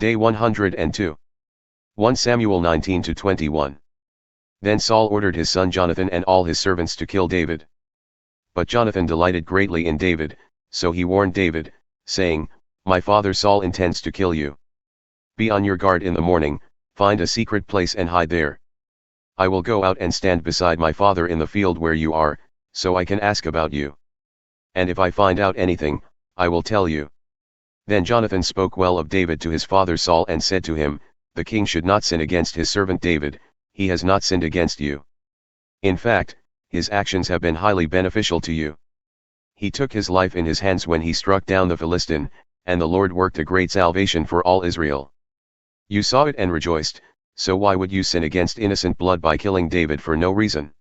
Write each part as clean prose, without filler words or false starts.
Day 102. 1 Samuel 19-21. Then Saul ordered his son Jonathan and all his servants to kill David. But Jonathan delighted greatly in David, so he warned David, saying, My father Saul intends to kill you. Be on your guard in the morning, find a secret place and hide there. I will go out and stand beside my father in the field where you are, so I can ask about you. And if I find out anything, I will tell you. Then Jonathan spoke well of David to his father Saul and said to him, The king should not sin against his servant David, he has not sinned against you. In fact, his actions have been highly beneficial to you. He took his life in his hands when he struck down the Philistine, and the Lord worked a great salvation for all Israel. You saw it and rejoiced, so why would you sin against innocent blood by killing David for no reason?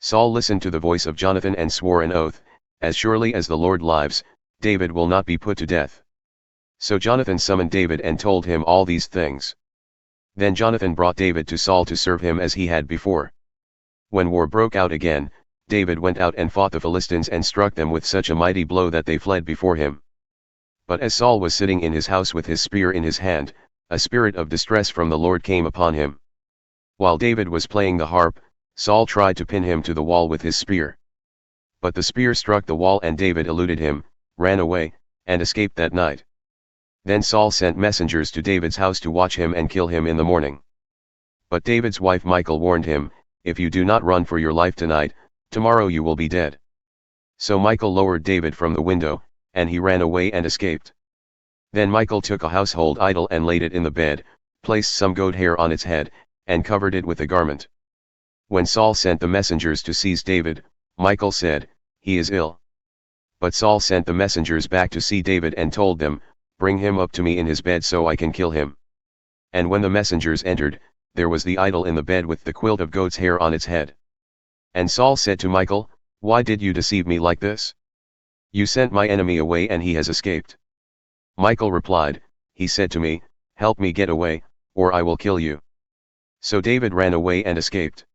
Saul listened to the voice of Jonathan and swore an oath, As surely as the Lord lives, David will not be put to death. So Jonathan summoned David and told him all these things. Then Jonathan brought David to Saul to serve him as he had before. When war broke out again, David went out and fought the Philistines and struck them with such a mighty blow that they fled before him. But as Saul was sitting in his house with his spear in his hand, a spirit of distress from the Lord came upon him. While David was playing the harp, Saul tried to pin him to the wall with his spear. But the spear struck the wall and David eluded him, ran away, and escaped that night. Then Saul sent messengers to David's house to watch him and kill him in the morning. But David's wife Michal warned him, If you do not run for your life tonight, tomorrow you will be dead. So Michal lowered David from the window, and he ran away and escaped. Then Michal took a household idol and laid it in the bed, placed some goat hair on its head, and covered it with a garment. When Saul sent the messengers to seize David, Michal said, He is ill. But Saul sent the messengers back to see David and told them, Bring him up to me in his bed so I can kill him. And when the messengers entered, there was the idol in the bed with the quilt of goat's hair on its head. And Saul said to Michal, Why did you deceive me like this? You sent my enemy away and he has escaped. Michal replied, He said to me, Help me get away, or I will kill you. So David ran away and escaped.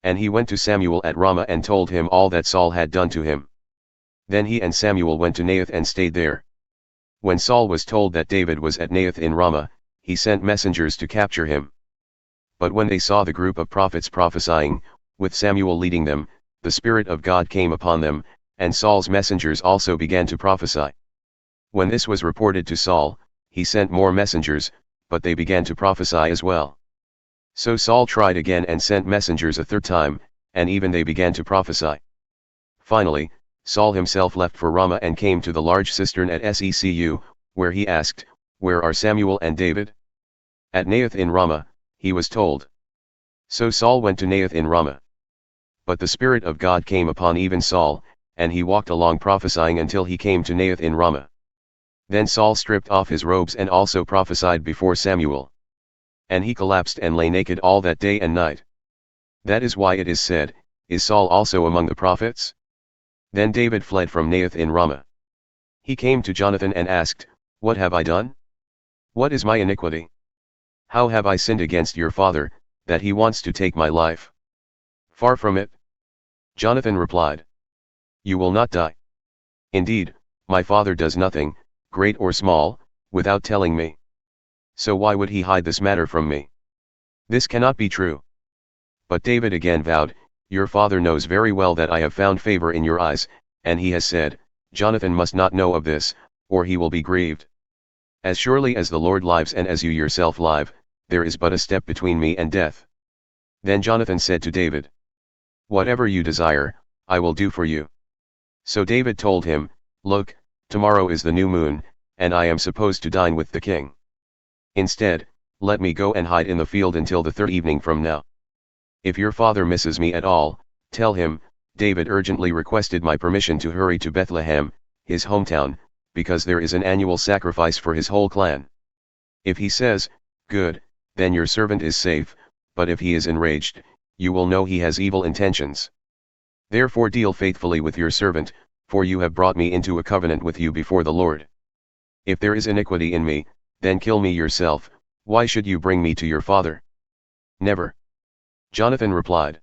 And he went to Samuel at Ramah and told him all that Saul had done to him. Then he and Samuel went to Naioth and stayed there. When Saul was told that David was at Naioth in Ramah, he sent messengers to capture him. But when they saw the group of prophets prophesying, with Samuel leading them, the Spirit of God came upon them, and Saul's messengers also began to prophesy. When this was reported to Saul, he sent more messengers, but they began to prophesy as well. So Saul tried again and sent messengers a third time, and even they began to prophesy. Finally, Saul himself left for Ramah and came to the large cistern at Secu, where he asked, Where are Samuel and David? At Naioth in Ramah, he was told. So Saul went to Naioth in Ramah. But the Spirit of God came upon even Saul, and he walked along prophesying until he came to Naioth in Ramah. Then Saul stripped off his robes and also prophesied before Samuel. And he collapsed and lay naked all that day and night. That is why it is said, Is Saul also among the prophets? Then David fled from Naioth in Ramah. He came to Jonathan and asked, What have I done? What is my iniquity? How have I sinned against your father, that he wants to take my life? Far from it. Jonathan replied, You will not die. Indeed, my father does nothing, great or small, without telling me. So why would he hide this matter from me? This cannot be true. But David again vowed, Your father knows very well that I have found favor in your eyes, and he has said, Jonathan must not know of this, or he will be grieved. As surely as the Lord lives and as you yourself live, there is but a step between me and death. Then Jonathan said to David, Whatever you desire, I will do for you. So David told him, Look, tomorrow is the new moon, and I am supposed to dine with the king. Instead, let me go and hide in the field until the third evening from now. If your father misses me at all, tell him, David urgently requested my permission to hurry to Bethlehem, his hometown, because there is an annual sacrifice for his whole clan. If he says, Good, then your servant is safe, but if he is enraged, you will know he has evil intentions. Therefore deal faithfully with your servant, for you have brought me into a covenant with you before the Lord. If there is iniquity in me, then kill me yourself, why should you bring me to your father? Never. Jonathan replied,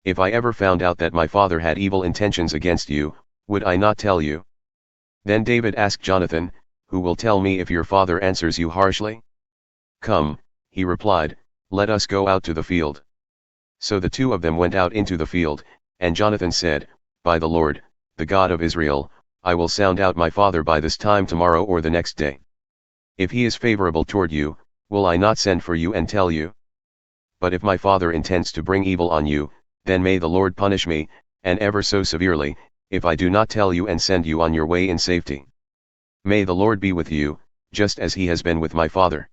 If I ever found out that my father had evil intentions against you, would I not tell you? Then David asked Jonathan, who will tell me if your father answers you harshly? Come, he replied, let us go out to the field. So the two of them went out into the field, and Jonathan said, By the Lord, the God of Israel, I will sound out my father by this time tomorrow or the next day. If he is favorable toward you, will I not send for you and tell you? But if my father intends to bring evil on you, then may the Lord punish me, and ever so severely, if I do not tell you and send you on your way in safety. May the Lord be with you, just as he has been with my father.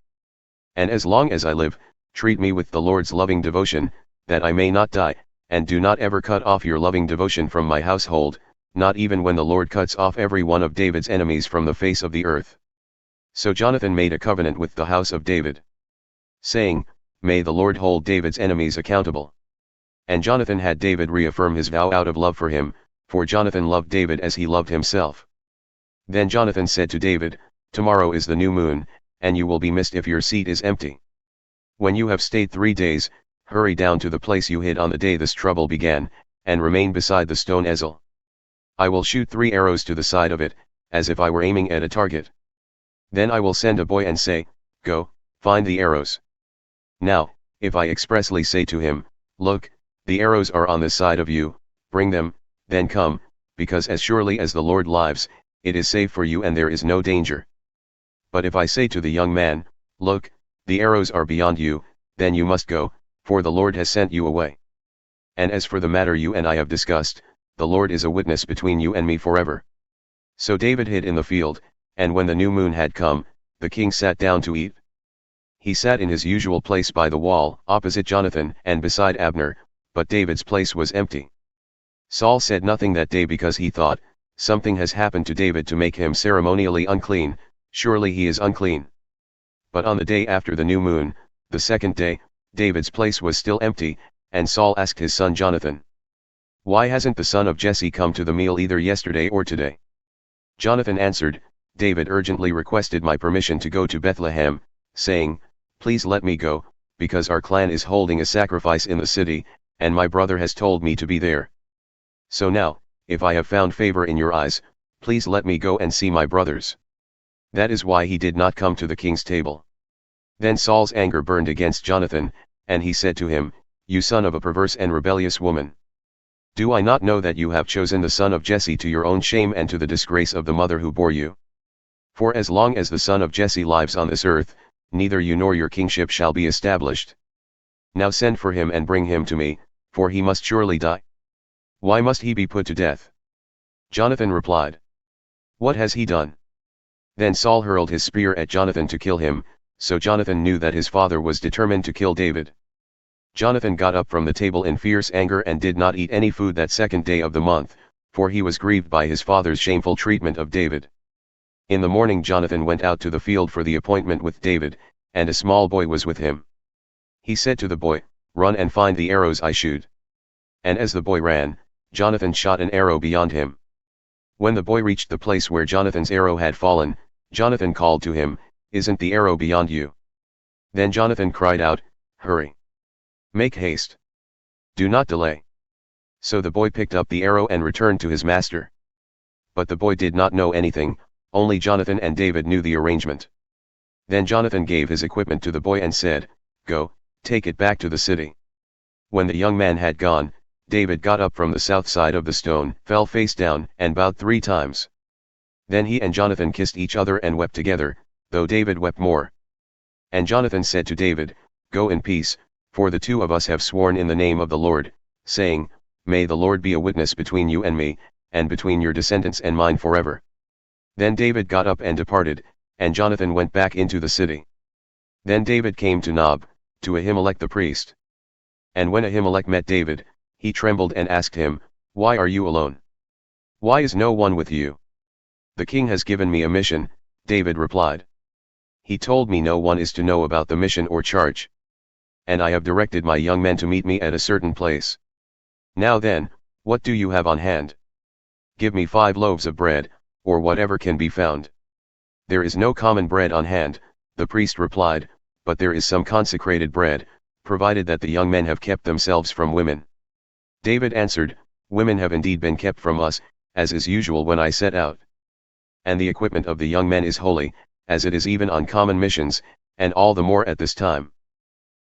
And as long as I live, treat me with the Lord's loving devotion, that I may not die, and do not ever cut off your loving devotion from my household, not even when the Lord cuts off every one of David's enemies from the face of the earth. So Jonathan made a covenant with the house of David, saying, May the Lord hold David's enemies accountable. And Jonathan had David reaffirm his vow out of love for him, for Jonathan loved David as he loved himself. Then Jonathan said to David, Tomorrow is the new moon, and you will be missed if your seat is empty. When you have stayed 3 days, hurry down to the place you hid on the day this trouble began, and remain beside the stone Ezel. I will shoot 3 arrows to the side of it, as if I were aiming at a target. Then I will send a boy and say, Go, find the arrows. Now, if I expressly say to him, Look, the arrows are on this side of you, bring them, then come, because as surely as the Lord lives, it is safe for you and there is no danger. But if I say to the young man, Look, the arrows are beyond you, then you must go, for the Lord has sent you away. And as for the matter you and I have discussed, the Lord is a witness between you and me forever. So David hid in the field, and when the new moon had come, the king sat down to eat. He sat in his usual place by the wall, opposite Jonathan and beside Abner, but David's place was empty. Saul said nothing that day because he thought, Something has happened to David to make him ceremonially unclean, surely he is unclean. But on the day after the new moon, the second day, David's place was still empty, and Saul asked his son Jonathan, Why hasn't the son of Jesse come to the meal either yesterday or today? Jonathan answered, David urgently requested my permission to go to Bethlehem, saying, Please let me go, because our clan is holding a sacrifice in the city, and my brother has told me to be there. So now, if I have found favor in your eyes, please let me go and see my brothers. That is why he did not come to the king's table. Then Saul's anger burned against Jonathan, and he said to him, You son of a perverse and rebellious woman. Do I not know that you have chosen the son of Jesse to your own shame and to the disgrace of the mother who bore you? For as long as the son of Jesse lives on this earth, neither you nor your kingship shall be established. Now send for him and bring him to me, for he must surely die. Why must he be put to death? Jonathan replied, What has he done? Then Saul hurled his spear at Jonathan to kill him, so Jonathan knew that his father was determined to kill David. Jonathan got up from the table in fierce anger and did not eat any food that second day of the month, for he was grieved by his father's shameful treatment of David. In the morning Jonathan went out to the field for the appointment with David, and a small boy was with him. He said to the boy, Run and find the arrows I shoot. And as the boy ran, Jonathan shot an arrow beyond him. When the boy reached the place where Jonathan's arrow had fallen, Jonathan called to him, Isn't the arrow beyond you? Then Jonathan cried out, Hurry! Make haste! Do not delay! So the boy picked up the arrow and returned to his master. But the boy did not know anything, only Jonathan and David knew the arrangement. Then Jonathan gave his equipment to the boy and said, Go, take it back to the city. When the young man had gone, David got up from the south side of the stone, fell face down, and bowed 3 times. Then he and Jonathan kissed each other and wept together, though David wept more. And Jonathan said to David, Go in peace, for the 2 of us have sworn in the name of the Lord, saying, May the Lord be a witness between you and me, and between your descendants and mine forever. Then David got up and departed, and Jonathan went back into the city. Then David came to Nob, to Ahimelech the priest. And when Ahimelech met David, he trembled and asked him, Why are you alone? Why is no one with you? The king has given me a mission, David replied. He told me no one is to know about the mission or charge. And I have directed my young men to meet me at a certain place. Now then, what do you have on hand? Give me 5 loaves of bread, or whatever can be found. There is no common bread on hand, the priest replied, but there is some consecrated bread, provided that the young men have kept themselves from women. David answered, Women have indeed been kept from us, as is usual when I set out. and the equipment of the young men is holy, as it is even on common missions, and all the more at this time.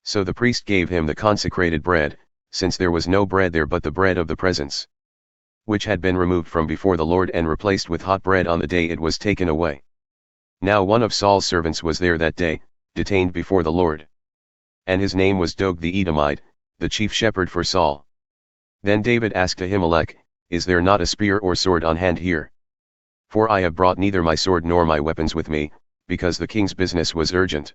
So the priest gave him the consecrated bread, since there was no bread there but the bread of the presence, which had been removed from before the Lord and replaced with hot bread on the day it was taken away. Now one of Saul's servants was there that day, detained before the Lord. And his name was Doeg the Edomite, the chief shepherd for Saul. Then David asked Ahimelech, Is there not a spear or sword on hand here? For I have brought neither my sword nor my weapons with me, because the king's business was urgent.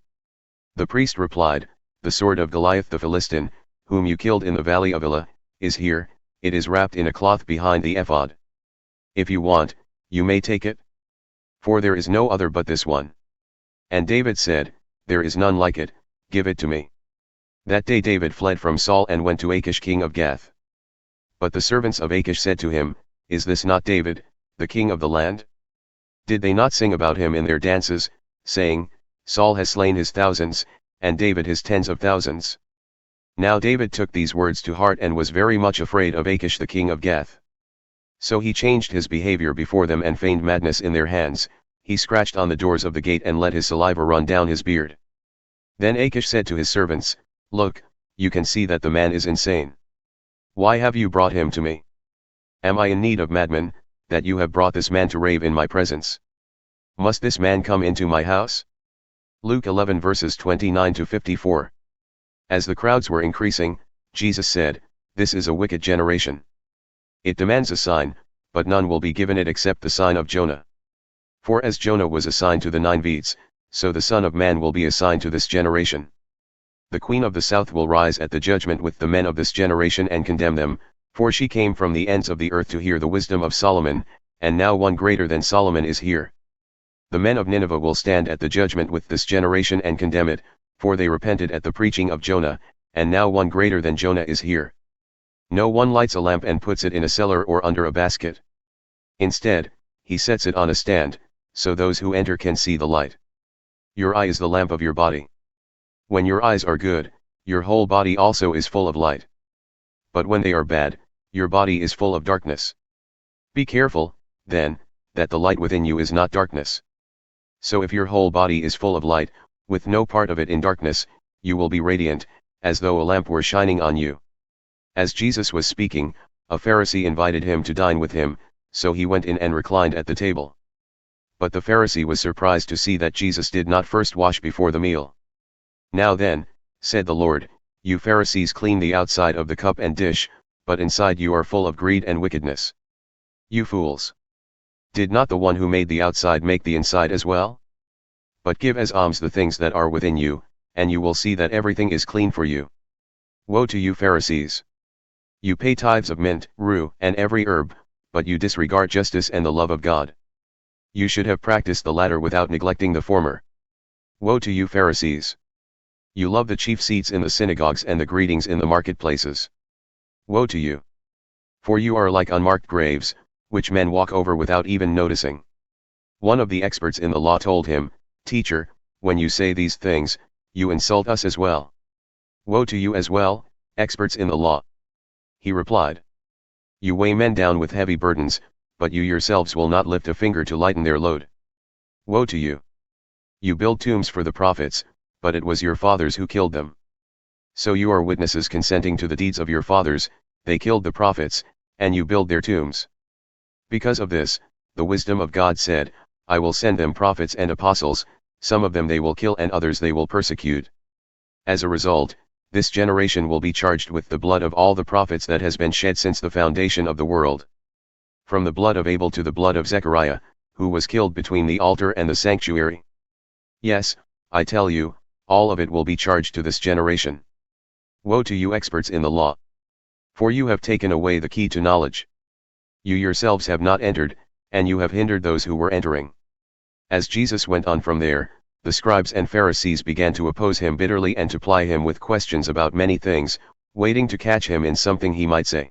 The priest replied, The sword of Goliath the Philistine, whom you killed in the valley of Elah, is here, it is wrapped in a cloth behind the ephod. If you want, you may take it. For there is no other but this one. And David said, There is none like it, give it to me. That day David fled from Saul and went to Achish king of Gath. But the servants of Achish said to him, Is this not David, the king of the land? Did they not sing about him in their dances, saying, Saul has slain his thousands, and David his tens of thousands? Now David took these words to heart and was very much afraid of Achish the king of Gath. So he changed his behavior before them and feigned madness in their hands, he scratched on the doors of the gate and let his saliva run down his beard. Then Achish said to his servants, Look, you can see that the man is insane. Why have you brought him to me? Am I in need of madmen, that you have brought this man to rave in my presence? Must this man come into my house? Luke 11 verses 29 to 54. As the crowds were increasing, Jesus said, This is a wicked generation. It demands a sign, but none will be given it except the sign of Jonah. For as Jonah was assigned to the Ninevites, so the Son of Man will be assigned to this generation. The queen of the south will rise at the judgment with the men of this generation and condemn them, for she came from the ends of the earth to hear the wisdom of Solomon, and now one greater than Solomon is here. The men of Nineveh will stand at the judgment with this generation and condemn it, for they repented at the preaching of Jonah, and now one greater than Jonah is here. No one lights a lamp and puts it in a cellar or under a basket. Instead, he sets it on a stand, so those who enter can see the light. Your eye is the lamp of your body. When your eyes are good, your whole body also is full of light. But when they are bad, your body is full of darkness. Be careful, then, that the light within you is not darkness. So if your whole body is full of light, with no part of it in darkness, you will be radiant, as though a lamp were shining on you. As Jesus was speaking, a Pharisee invited him to dine with him, so he went in and reclined at the table. But the Pharisee was surprised to see that Jesus did not first wash before the meal. Now then, said the Lord, you Pharisees clean the outside of the cup and dish, but inside you are full of greed and wickedness. You fools! Did not the one who made the outside make the inside as well? But give as alms the things that are within you, and you will see that everything is clean for you. Woe to you Pharisees! You pay tithes of mint, rue, and every herb, but you disregard justice and the love of God. You should have practiced the latter without neglecting the former. Woe to you Pharisees! You love the chief seats in the synagogues and the greetings in the marketplaces. Woe to you! For you are like unmarked graves, which men walk over without even noticing. One of the experts in the law told him, Teacher, when you say these things, you insult us as well. Woe to you as well, experts in the law! He replied. You weigh men down with heavy burdens, but you yourselves will not lift a finger to lighten their load. Woe to you! You build tombs for the prophets, but it was your fathers who killed them. So you are witnesses consenting to the deeds of your fathers, they killed the prophets, and you build their tombs. Because of this, the wisdom of God said, I will send them prophets and apostles, some of them they will kill and others they will persecute. As a result, this generation will be charged with the blood of all the prophets that has been shed since the foundation of the world. From the blood of Abel to the blood of Zechariah, who was killed between the altar and the sanctuary. Yes, I tell you, all of it will be charged to this generation. Woe to you experts in the law! For you have taken away the key to knowledge. You yourselves have not entered, and you have hindered those who were entering. As Jesus went on from there, the scribes and Pharisees began to oppose him bitterly and to ply him with questions about many things, waiting to catch him in something he might say.